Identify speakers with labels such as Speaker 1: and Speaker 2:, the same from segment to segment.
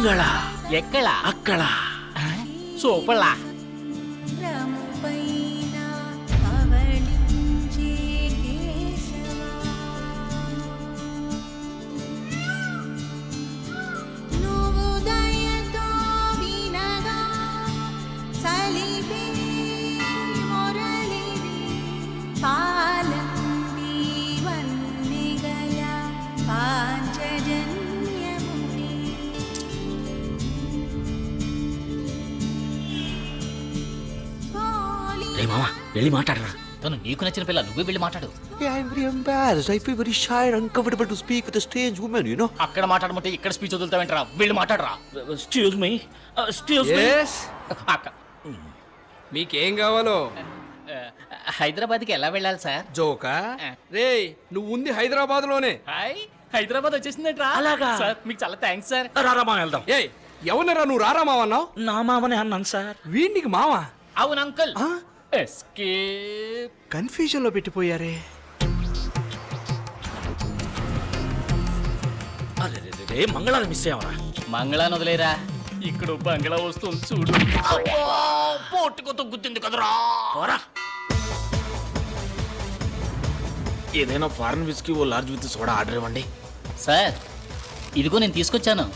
Speaker 1: అంగళ
Speaker 2: ఎక్కడ
Speaker 1: అక్కడ
Speaker 2: సూపర్లా
Speaker 1: రే మామ వెళ్ళి మాట్లాడరా.
Speaker 2: తను నీకు నచ్చిన పిల్ల, నువ్వే వెళ్ళి మాట్లాడు.
Speaker 3: Yeah, I'm very embarrassed. I feel very shy and uncomfortable to speak with a strange woman, you know.
Speaker 2: అక్కడ మాట్లాడమంటే ఇక్కడ స్పీచ్ వదులుతావేంటరా? వెళ్ళి మాట్లాడరా.
Speaker 1: Excuse me, excuse me.
Speaker 4: Yes.
Speaker 2: అక్క
Speaker 4: మీకేం కావాలో?
Speaker 2: హైదరాబాద్కి ఎలా వెళ్ళాలి సార్?
Speaker 4: జోకా రేయ్, నువ్వు ఉంది హైదరాబాద్ లోనే.
Speaker 2: హాయ్, హైదరాబాద్ వచ్చేసిందంట్రా.
Speaker 1: అలాగా?
Speaker 2: సార్ మీకు చాలా థ్యాంక్స్ సార్.
Speaker 1: రారా మామ వెళ్దాం.
Speaker 4: ఏయ్, ఎవరినరా నువ్వు రారా మావన్నావు?
Speaker 1: నా మామనే అన్నాను సార్.
Speaker 4: వీడికి మావా?
Speaker 2: అవును అంకుల్. ఎస్కేప్.
Speaker 4: కన్ఫ్యూజన్ లో పెట్టిపోయారే.
Speaker 1: అరే రే మంగళాన్ని మిస్ అయ్యావరా.
Speaker 2: మంగళాన్ని వదిలేరా, ఇక్కడ బంగ్లా వస్తుంది చూడు. పోటుకొతో గుర్తుంది కదరా.
Speaker 1: పోరా. ఏదైనా ఫారెన్ విస్కీ ఓ లార్జ్ విత్ సోడా ఆర్డర్ ఇవ్వండి.
Speaker 2: సార్ ఇదిగో నేను తీసుకొచ్చాను.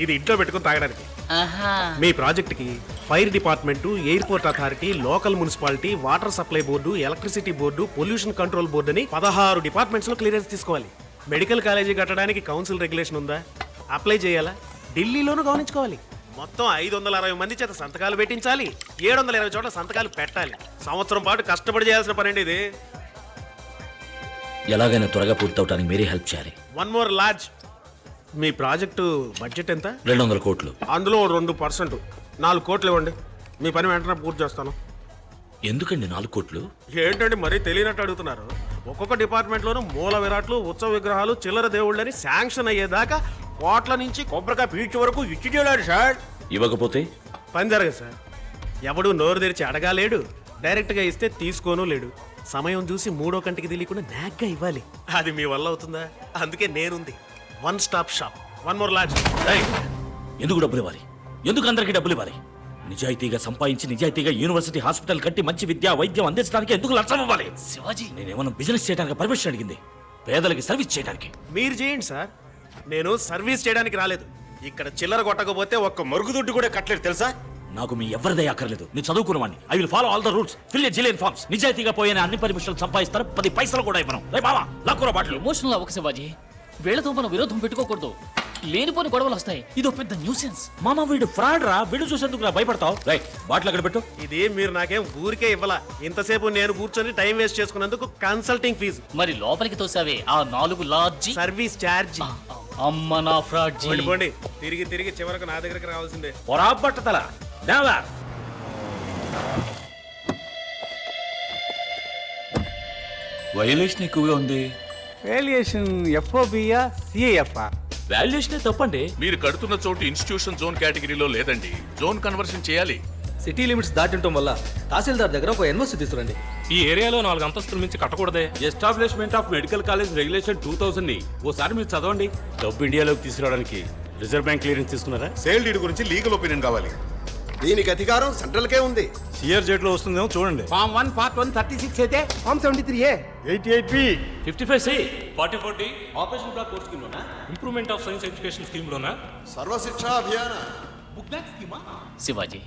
Speaker 5: ఇది ఇంట్లో పెట్టుకుని తాగడానికి.
Speaker 2: ఆహా.
Speaker 5: మీ ప్రాజెక్ట్ కి fire department, airport authority, local municipality, water supply board, electricity board, pollution control board అని 16 డిపార్ట్మెంట్స్ లో క్లియరెన్స్ తీసుకోవాలి. మెడికల్ కాలేజీ కట్టడానికి కౌన్సిల్ రెగ్యులేషన్ ఉందా, అప్లై చేయాలా, ఢిల్లీలోనూ గమనించుకోవాలి. మొత్తం 560 మంది చేత సంతకాలు పెట్టించాలి. 720 చోట్ల సంతకాలు పెట్టాలి. సంవత్సరం పాటు కష్టపడి చేయాల్సిన పని ఇది.
Speaker 1: ఎలాగైనా త్వరగా పూర్తవటానికి మీరే హెల్ప్ చేయాలి.
Speaker 5: One more large. మీ ప్రాజెక్టు బడ్జెట్ ఎంత?
Speaker 1: 200 కోట్లు.
Speaker 5: అందులో 2%, 4 కోట్లు ఇవ్వండి. మీ పని వెంటనే పూర్తి చేస్తాను.
Speaker 1: ఎందుకండి 4 కోట్లు?
Speaker 5: ఏంటండి మరీ తెలియనట్టు అడుగుతున్నారు. ఒక్కొక్క డిపార్ట్మెంట్లోనూ మూల విరాట్లు, ఉత్సవ విగ్రహాలు, చిల్లర దేవుళ్ళని శాంక్షన్ అయ్యేదాకా కోట్ల నుంచి కొబ్బరికాయ పీచు వరకు ఇచ్చి చేయలేడు సార్.
Speaker 1: ఇవ్వకపోతే
Speaker 5: పని జరగదు సార్. ఎవడు నోరు తెరిచి అడగాలేడు, డైరెక్ట్గా ఇస్తే తీసుకోను లేడు. సమయం చూసి మూడో కంటికి తెలియకుండా నాగ్గా ఇవ్వాలి. అది మీ వల్ల అవుతుందా? అందుకే నేనుంది. One stop shop. One more lodge.
Speaker 1: ఎందుకు డబ్బులు ఇవ్వాలి? ఎందుకు అందరికీ డబ్బులు ఇవ్వాలి? నిజాయితీగా సంపాదించి నిజాయితీగా యూనివర్సిటీ, హాస్పిటల్ కట్టి మంచి విద్య, వైద్యం అందించడానికి ఎందుకు లంచం ఇవ్వాలి?
Speaker 2: శివాజీ,
Speaker 1: నేనేమన్నా బిజినెస్ చేయడానికి పర్మిషన్ అడిగింది? పేదలకి సర్వీస్ చేయడానికి.
Speaker 5: మీరు చేయండి సార్, నేను సర్వీస్ చేయడానికి రాలేదు. ఇక్కడ చిల్లర కొట్టకపోతే ఒక్క మరుగుదొడ్డు కూడా కట్టలేదు తెలుసా?
Speaker 1: నాకు మీ ఎవరిదే అక్కర్లేదు. నేను చదువుకున్నవాడిని. I will follow all the rules. Fill a zillion forms. నిజాయితీగా పోయిన అన్ని పర్మిషన్లు సంపాదిస్తారు. 10 పైసలు కూడా ఇవ్వను. రే బావా, లాక్కురా బాటలు.
Speaker 2: ఎమోషనల్ అవ్వక శివాజీ. వీళ్ళతో మనం విరోధం పెట్టుకోకూడదు. లేనిపోని గొడవలు వస్తాయి. ఇదో పెద్ద న్యూసెన్స్.
Speaker 1: మామ వీడు ఫ్రాడ్ రా. వీడు చూసేందుకు రా భయపడతావు. రైట్, బాటిల్ అక్కడ పెట్టు.
Speaker 5: ఇది మీరు నాకేం ఊరికే ఇవ్వాల. ఇంతసేపు నేను కూర్చొని టైం వేస్ట్ చేసుకున్నందుకు కన్సల్టింగ్ ఫీజు.
Speaker 2: మరి లోపలికి తోసావే ఆ 4 లార్జీ.
Speaker 5: Service charge.
Speaker 2: అమ్మ నా ఫ్రాడ్ జీ.
Speaker 5: పోండి, తిరిగి తిరిగి చివరకు నా దగ్గరికి రావాల్సిందే.
Speaker 1: పొరా బట్టతల దేవా.
Speaker 6: వైలేషన్ ఎక్కువగా ఉంది.
Speaker 7: వేలియేషన్ ఎఫ్ఓబియా సిఐఎఫ్ఆ?
Speaker 6: వాల్యుయేషనే తప్పండి.
Speaker 8: మీరు కడుతున్న చోటు ఇన్స్టిట్యూషన్ జోన్ కేటగిరీలో లేదండి. జోన్ కన్వర్షన్ చేయాలి.
Speaker 9: సిటీ లిమిట్స్ దాటింటం వల్ల తహసీల్దార్ దగ్గర ఒక ఎన్ఓసి తీసుకురండి.
Speaker 6: ఈ ఏరియాలో 4 అంతస్తుల మించి కట్టకూడదే.
Speaker 8: Establishment of medical college regulation 2000 ని ఓసారి మీరు చదవండి.
Speaker 5: డబ్బు ఇండియాలోకి తీసుకురావడానికి రిజర్వ్ బ్యాంక్ క్లియరెన్స్ తీసుకున్నారా?
Speaker 10: సేల్ డీడ్ గురించి లీగల్ ఒపీనియన్ కావాలి. దీనికి అధికారం సెంట్రల్కే ఉంది.
Speaker 5: సిఆర్జెడ్ లో వస్తుందేమో చూడండి.
Speaker 4: ఫామ్ 1 పార్ట్ 1 36 అయితే
Speaker 7: form 73A
Speaker 5: 88B
Speaker 6: 55C 44D operation black course scheme లోనా, improvement of science education scheme లోనా,
Speaker 10: సర్వశిక్షా అభియాన
Speaker 2: శివాజీ,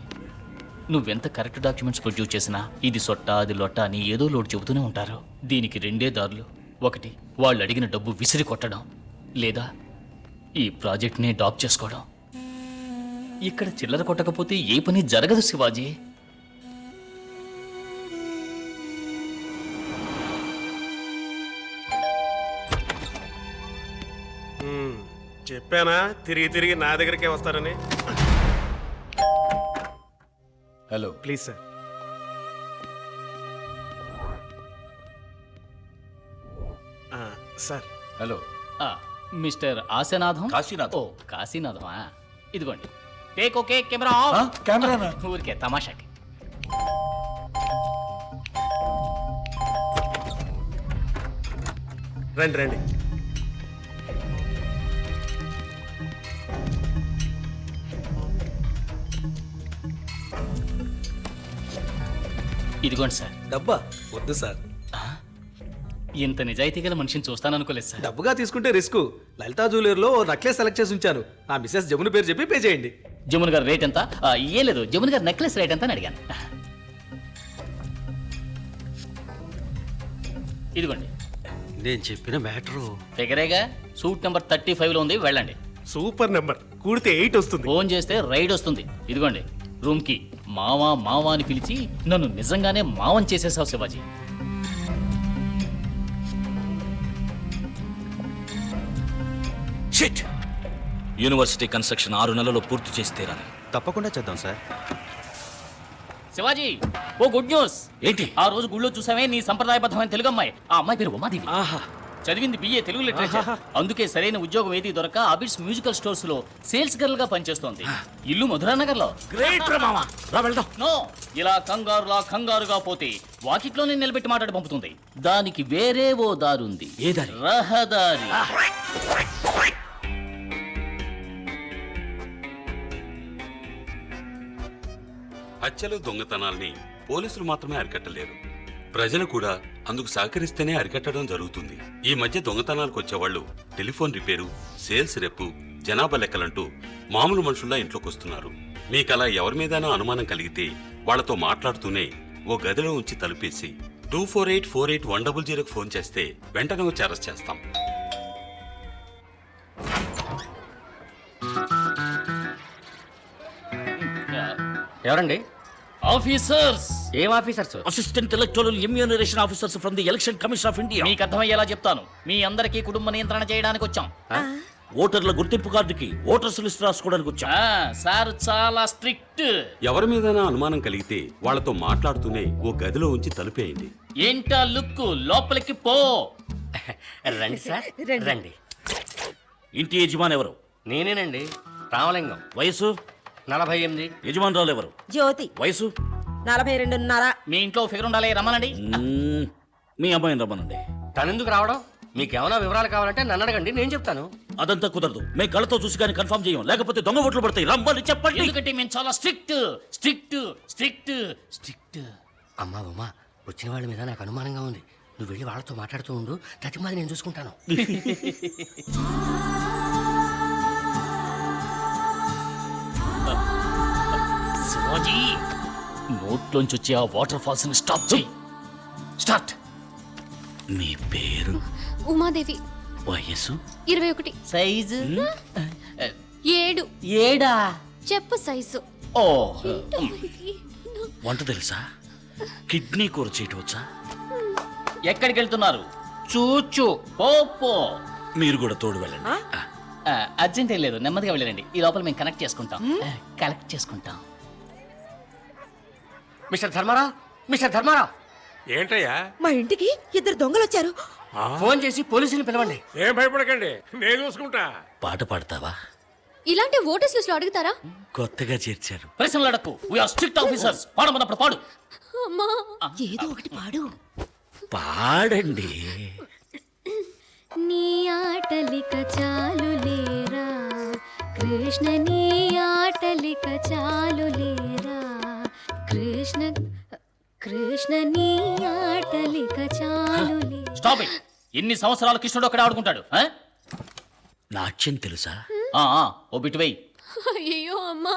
Speaker 2: నువ్వెంత కరెక్ట్ డాక్యుమెంట్స్ ప్రొడ్యూస్ చేసినా ఇది సొట్ట, అది లొట్ట అని ఏదో లోటు చెబుతూనే ఉంటారు. దీనికి 2 దారులు. ఒకటి, వాళ్ళు అడిగిన డబ్బు విసిరి కొట్టడం, లేదా ఈ ప్రాజెక్ట్ని డాప్ చేసుకోవడం. ఇక్కడ చిల్లర కొట్టకపోతే ఏ పని జరగదు శివాజీ.
Speaker 5: చెప్పానా తిరిగి తిరిగి నా దగ్గరికే వస్తారని.
Speaker 6: Hello
Speaker 5: please sir. Sir
Speaker 6: hello
Speaker 2: mister Ashanatham.
Speaker 6: Kasinatham.
Speaker 2: ఓ కాశీనాథమా? ఇదిగోండి. టేక్ ఓకే, కెమెరా
Speaker 6: కెమెరా
Speaker 2: ఊరికే తమాషాకి.
Speaker 5: రండి రండి.
Speaker 2: ఇదిగోండి సార్.
Speaker 9: డబ్బా వద్దు సార్.
Speaker 2: ఇంత నిజాయితీ గల మనిషిని చూస్తాననుకోలేదు సార్.
Speaker 9: డబ్బుగా తీసుకుంటే రిస్క్. లలితా జ్యువెలర్లో నెక్లెస్ సెలెక్ట్ చేసి ఉంచాను. నా మిస్సెస్ జమున పేరు చెప్పి పే చేయండి.
Speaker 2: జమున్ గారు రేట్ ఎంత? ఏం లేదు, జమున్ గారు నెక్లెస్ రేట్ ఎంత అని అడిగాను. ఇదిగోండి.
Speaker 3: నేను చెప్పిన మ్యాటరు
Speaker 2: ఫిగరేగా. సూట్ నెంబర్ 35లో ఉంది, వెళ్ళండి.
Speaker 5: Super number. కూడితే 8 వస్తుంది.
Speaker 2: ఫోన్ చేస్తే రైడ్ వస్తుంది. ఇదిగోండి రూమ్ కి. మావా మావా అని పిలిచి నన్ను నిజంగానే మావం చేసేసావు శివాజీ.
Speaker 1: షిట్! యూనివర్సిటీ కన్స్ట్రక్షన్ 6 నెలల్లో పూర్తి చేసి తీరాలి.
Speaker 3: తప్పకుండా చేద్దాం సార్.
Speaker 2: శివాజీ, ఓ గుడ్ న్యూస్.
Speaker 1: ఏంటి?
Speaker 2: ఆ రోజు గుళ్ళో చూసామే నీ సంప్రదాయబద్ధమైన తెలుగు అమ్మాయి. ఆ అమ్మాయి పేరు ఉమాదేవి.
Speaker 1: ఆహా!
Speaker 2: చదివింది BA తెలుగు లిటరేచర్. అందుకే సరైన ఉద్యోగం ఏది దొరక అబిడ్స్ మ్యూజికల్ స్టోర్స్ లో సేల్స్ గర్ల్ గా పనిచేస్తోంది. ఇల్లు మధురానగర్ లో.
Speaker 1: గ్రేట్ రా మామ. రా వెళ్దాం.
Speaker 2: నో, ఇలా కంగారుగా పోతే వాకిట్లోనే నిలబెట్టి మాట్లాడి పంపుతుంది. దానికి వేరే ఓ దారుంది.
Speaker 1: ఏ దారి?
Speaker 2: రహదారి.
Speaker 8: హత్యలు దొంగతనాల్ని పోలీసులు మాత్రమే అరికట్టలేరు, ప్రజలు కూడా అందుకు సహకరిస్తేనే అరికట్టడం జరుగుతుంది. ఈ మధ్య దొంగతనాలకు వచ్చేవాళ్ళు టెలిఫోన్ రిపేరు, సేల్స్ రెప్పు, జనాభా లెక్కలంటూ మామూలు మనుషుల్లా ఇంట్లోకి వస్తున్నారు. మీకలా ఎవరి మీదైనా అనుమానం కలిగితే వాళ్లతో మాట్లాడుతూనే ఓ గదిలో ఉంచి తలుపేసి 24848100కు ఫోన్ చేస్తే వెంటనే వచ్చి అరెస్ట్ చేస్తాం.
Speaker 9: ఎవరండి?
Speaker 2: ఆఫీసర్స్.
Speaker 9: ఏం officers?
Speaker 1: Assistant electoral ఇమ్యూనరేషన్ officers from the election commission of India.
Speaker 2: మీకు అర్థమయ్యేలా చెప్తాను. మీ అందరికీ కుటుంబ నియంత్రణ చేయడానికి వచ్చాం.
Speaker 1: ఓటర్ల గుర్తింపు కార్డుకి ఓటర్స్ లిస్ట్ రాసుకోవడానికి వచ్చాం.
Speaker 2: సార్ చాలా స్ట్రిక్ట్.
Speaker 8: ఎవరి మీదైనా అనుమానం కలిగితే వాళ్లతో మాట్లాడుతూనే ఓ గదిలో ఉంచి తలుపేయండి.
Speaker 2: ఏంటా లుక్? లోపలికి పో.
Speaker 9: రండి సార్, రండి.
Speaker 1: ఇంటి యజమాని ఎవరు?
Speaker 9: నేనేనండి, రామలింగం.
Speaker 1: వయసు?
Speaker 9: 48.
Speaker 1: యజమానురాలు ఎవరు?
Speaker 11: జ్యోతి.
Speaker 1: వయసు?
Speaker 11: 42.5.
Speaker 2: మీ ఇంట్లో ఫిగర్ ఉండాలి, రమ్మనండి.
Speaker 1: మీ అమ్మాయిని రమ్మనండి.
Speaker 9: తనెందుకు రావడం? మీకేమైనా వివరాలు కావాలంటే నన్ను అడగండి, నేను చెప్తాను.
Speaker 1: అదంతా కుదరదు. మేము కళ్ళతో చూసి కానీ కన్ఫర్మ్ చేయం, లేకపోతే దొంగ ఓట్లు పడతాయి. రమ్మని చెప్పండి.
Speaker 2: ఎందుకంటే మేము చాలా స్ట్రిక్ట్ స్ట్రిక్ట్ స్ట్రిక్ట్ స్ట్రిక్ట్.
Speaker 9: అమ్మా ఉమా, వచ్చిన వాళ్ళ మీద నాకు అనుమానంగా ఉంది. నువ్వు వెళ్ళి వాళ్ళతో మాట్లాడుతూ ఉండు, తతిమాది నేను చూసుకుంటాను.
Speaker 2: శివాజీ, నోట్లోంచి వచ్చే ఆ వాటర్ ఫాల్స్ ని స్టాప్ చేయి. స్టార్ట్.
Speaker 1: మీ పేరు?
Speaker 11: ఉమాదేవి.
Speaker 1: వయసు?
Speaker 11: 21.
Speaker 2: సైజు?
Speaker 11: 7.
Speaker 2: 7.
Speaker 11: చెప్పు సైజు.
Speaker 2: ఓ,
Speaker 1: వంట తెలుసా? కిడ్నీ కూర చేయటం వచ్చా?
Speaker 2: ఎక్కడికి వెళ్తున్నారు? చూచు. పో.
Speaker 1: మీరు కూడా తోడు వెళ్ళండి.
Speaker 2: అర్జెంట్ ఏం లేదు, నెమ్మదిగా వెళ్ళండి. ఈ లోపల మేము కనెక్ట్ చేసుకుంటాం. కలెక్ట్ చేసుకుంటాం.
Speaker 9: మిస్టర్ ధర్మారావు.
Speaker 4: ఏంటయ్యా?
Speaker 11: మా ఇంటికి 2 దొంగలు వచ్చారు.
Speaker 9: ఫోన్ చేసి పోలీసుని పిలవండి.
Speaker 4: ఏం భయపడకండి, నేను చూసుకుంటా.
Speaker 1: పాట పాడతావా?
Speaker 11: ఇలాంటి ఓటర్స్ లిస్ట్ లో అడుగుతారా?
Speaker 1: కొత్తగా చేర్చారు.
Speaker 2: ప్రశ్నలు అడక్కు. We are strict officers. పాడమన్నప్పుడు పాడు.
Speaker 11: అమ్మా, ఏదో ఒకటి పాడు.
Speaker 1: పాడండి.
Speaker 11: నీ ఆటలిక చాలు లేరా కృష్ణ, నీ ఆటలిక చాలు లేరా కృష్ణ, కృష్ణ నీ ఆటలిక చాలు లేరా.
Speaker 2: Stop it. ఎన్ని సంవత్సరాలు కృష్ణుడు అక్కడ ఆడుకుంటాడు?
Speaker 1: నాట్యం తెలుసా?
Speaker 2: ఓ బిట్ వెయ్యి.
Speaker 11: అయ్యో అమ్మా,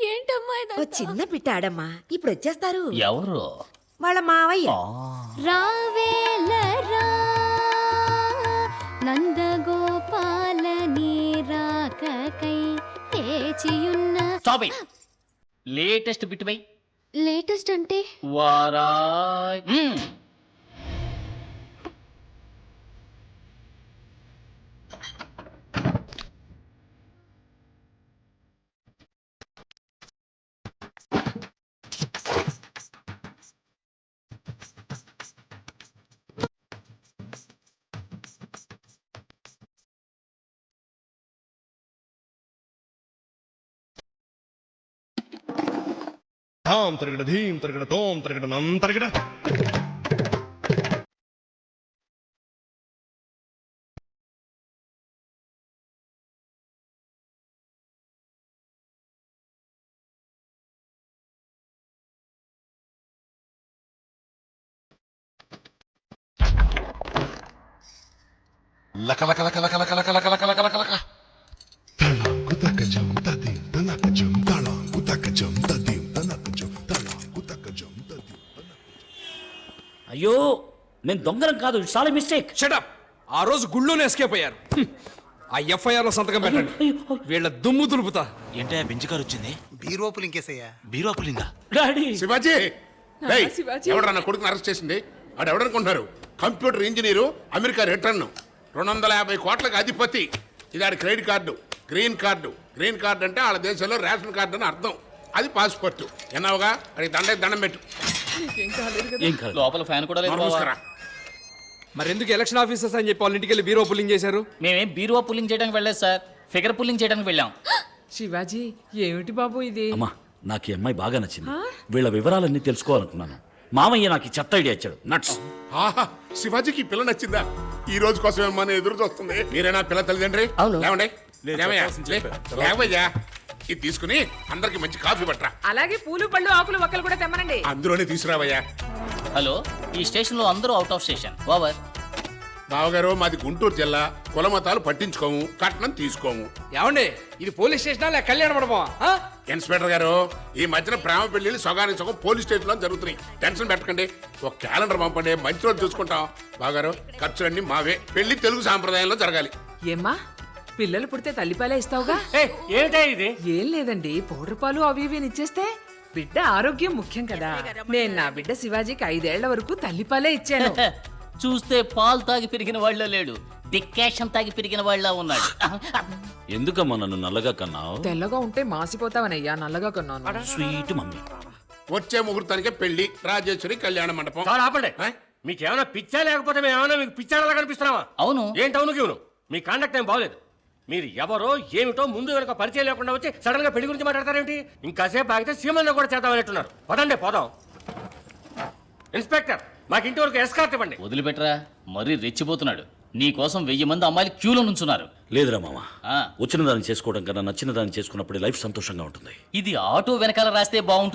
Speaker 11: ఏంటమ్మా ఓ చిన్న పిట్టాడమ్మా, ఇప్పుడు వచ్చేస్తారు.
Speaker 2: ఎవరు?
Speaker 11: వాళ్ళ మావయ్య. రావేలరా నందగోపాల నీ రాకకై వేచియున్న.
Speaker 2: Stop it. లేటెస్ట్ బిట్ వెయ్యి.
Speaker 11: లేటెస్ట్ అంటే
Speaker 2: వారాయ్.
Speaker 6: ధాం తరగడ ధీం తరగడ తోం తరగడ నం తరగడ
Speaker 1: అయ్యో నేను దొంగరం కాదు, ఇట్స్ ఆల్ మిస్టేక్.
Speaker 6: షటప్. ఆ రోజు గుళ్ళోనే ఎస్కేప్ అయ్యారు. ఆ ఎఫ్ఐఆర్ లో సంతకం పెట్టండి. వీళ్ళ దుమ్ము దులుపుతా.
Speaker 1: ఏంటయ్యా బెంచ్ కారు వచ్చింది?
Speaker 10: బీరోపులు ఇంకేసయ్యా.
Speaker 1: బీరోపులింగా డాడీ.
Speaker 4: శివాజీ ఎవడన్నా కొడుకుని అరెస్ట్ చేసింది? వాడు ఎవడనుకుంటున్నారు? కంప్యూటర్ ఇంజనీరు, అమెరికా రిటర్న్, 250 కోట్లకు అధిపతి. ఇది ఆడి credit card, green card. Green card అంటే వాళ్ళ దేశంలో రేషన్ కార్డు అని అర్థం. అది పాస్పోర్ట్. ఎన్నావుగా అడిగి దండం పెట్టు.
Speaker 1: ఏం కాదు.
Speaker 2: లోపల ఫ్యాన్ కూడా లేదు బావా.
Speaker 4: మూసుకురా.
Speaker 6: మరి ఎందుకు ఎలక్షన్ ఆఫీసర్స్ అని చెప్పి వాళ్ళ ఇంటికి వెళ్ళి బీరో పుల్లింగ్ చేశారు?
Speaker 2: మేమేం బీరువా పుల్లింగ్ చేయడానికి వెళ్ళలేదు సార్, ఫిగర్ పుల్లింగ్ చేయడానికి వెళ్ళాం.
Speaker 12: శివాజీ ఏమిటి బాబు ఇది?
Speaker 1: అమ్మా నాకు ఈ అమ్మాయి బాగా నచ్చింది. వీళ్ళ వివరాలన్నీ తెలుసుకోవాలనుకున్నాను. మామయ్య నాకు ఈ చెత్త ఐడియా ఇచ్చాడు. నట్స్.
Speaker 4: ఆహా, శివాజీకి ఈ పిల్ల నచ్చిందా? ఈ రోజు కోసం ఏమన్నా ఎదురు చూస్తుంది. మీరేనా పిల్ల తల్లిదండ్రి?
Speaker 9: అవును.
Speaker 4: లేవండి. లేవయ్యా, లేవయ్యా. ఇది తీసుకుని అందరికి మంచి కాఫీ పట్టరా.
Speaker 12: అలాగే పూలు పళ్ళు ఆకులు ఒక్కలు కూడా తెమ్మనండి.
Speaker 4: అందులోనే తీసుకురావయ్యా.
Speaker 2: హలో, ఈ స్టేషన్ లో అందరూ అవుట్ ఆఫ్ స్టేషన్. ఓవర్.
Speaker 4: బావగారు మాది గుంటూరు జిల్లా. కులమతాలు పట్టించుకోము, కట్నం తీసుకోము.
Speaker 6: ఏమండి, ఇది పోలీస్ స్టేషనా లేక కళ్యాణ మండపమా?
Speaker 4: ఇన్స్పెక్టర్ గారు, ఈ మధ్యన ప్రేమ పెళ్లిళ్ళు సగానికి సగం పోలీస్ స్టేషన్ లో జరుగుతున్నాయి. టెన్షన్ పెట్టకండి. ఒక క్యాలెండర్ పంపండి, మంచి రోజు చూసుకుంటాం. బావగారు ఖర్చులన్నీ మావే. పెళ్లి తెలుగు సాంప్రదాయంలో జరగాలి.
Speaker 12: ఏమ్మా పిల్లలు పుడితే తల్లిపాలే ఇస్తావుగా?
Speaker 6: ఏమిటా ఇది?
Speaker 12: ఏం లేదండి, పౌడర్ పాలు అవి ఇవి ఇచ్చేస్తే బిడ్డ ఆరోగ్యం ముఖ్యం కదా. నేను నా బిడ్డ శివాజీకి 5 ఏళ్ల వరకు తల్లిపాలే ఇచ్చాను.
Speaker 2: చూస్తే పాలు తాగి పెరిగిన వాళ్ళ లేడు, డికాషన్ తాగి పెరిగిన వాళ్ళ ఉన్నాడు.
Speaker 1: ఎందుకమ్మా నన్ను నల్లగా కన్నావు?
Speaker 12: తెల్లగా ఉంటే మాసిపోతావనయ్యా, నల్లగా కొన్నాను.
Speaker 1: Sweet mummy.
Speaker 4: వచ్చే ముహూర్తానికే పెళ్లి, రాజేశ్వరి కళ్యాణ మండపం.
Speaker 6: చాలా ఆపండి. మీకేమైనా పిచ్చా లేకపోతే మేము ఏమైనా మీకు పిచ్చాడలా కనిపిస్తున్నావా?
Speaker 2: అవును.
Speaker 6: ఏంటి అవును గివును? మీ కాండక్ట్ ఏం బాగోలేదు. మీరు ఎవరో ఏమిటో ముందు వెనక పరిచయం లేకుండా వచ్చి సడన్ గా పెళ్లి గురించి మాట్లాడతారేంటి? ఇంకాసేపు ఆగితే సీమన్న కూడా చేద్దామనేట్టున్నారు. పదండి పోదాం. ఇన్స్పెక్టర్, మాకు ఇంటి వరకు ఎస్కార్ట్ ఇవ్వండి.
Speaker 2: వదిలిపెట్టరా, మరీ రెచ్చిపోతున్నాడు. నీ కోసం 1000 మంది అమ్మాయిలు క్యూలో నుంచున్నారు.
Speaker 1: లేదురా మామ,
Speaker 2: ఆ.
Speaker 1: వచ్చిన దాన్ని చేసుకోవడం కన్నా నచ్చిన దాన్ని చేసుకున్నప్పుడు లైఫ్ సంతోషంగా ఉంటుంది.
Speaker 2: ఇది ఆటో వెనకాల రాస్తే బాగుంటుంది.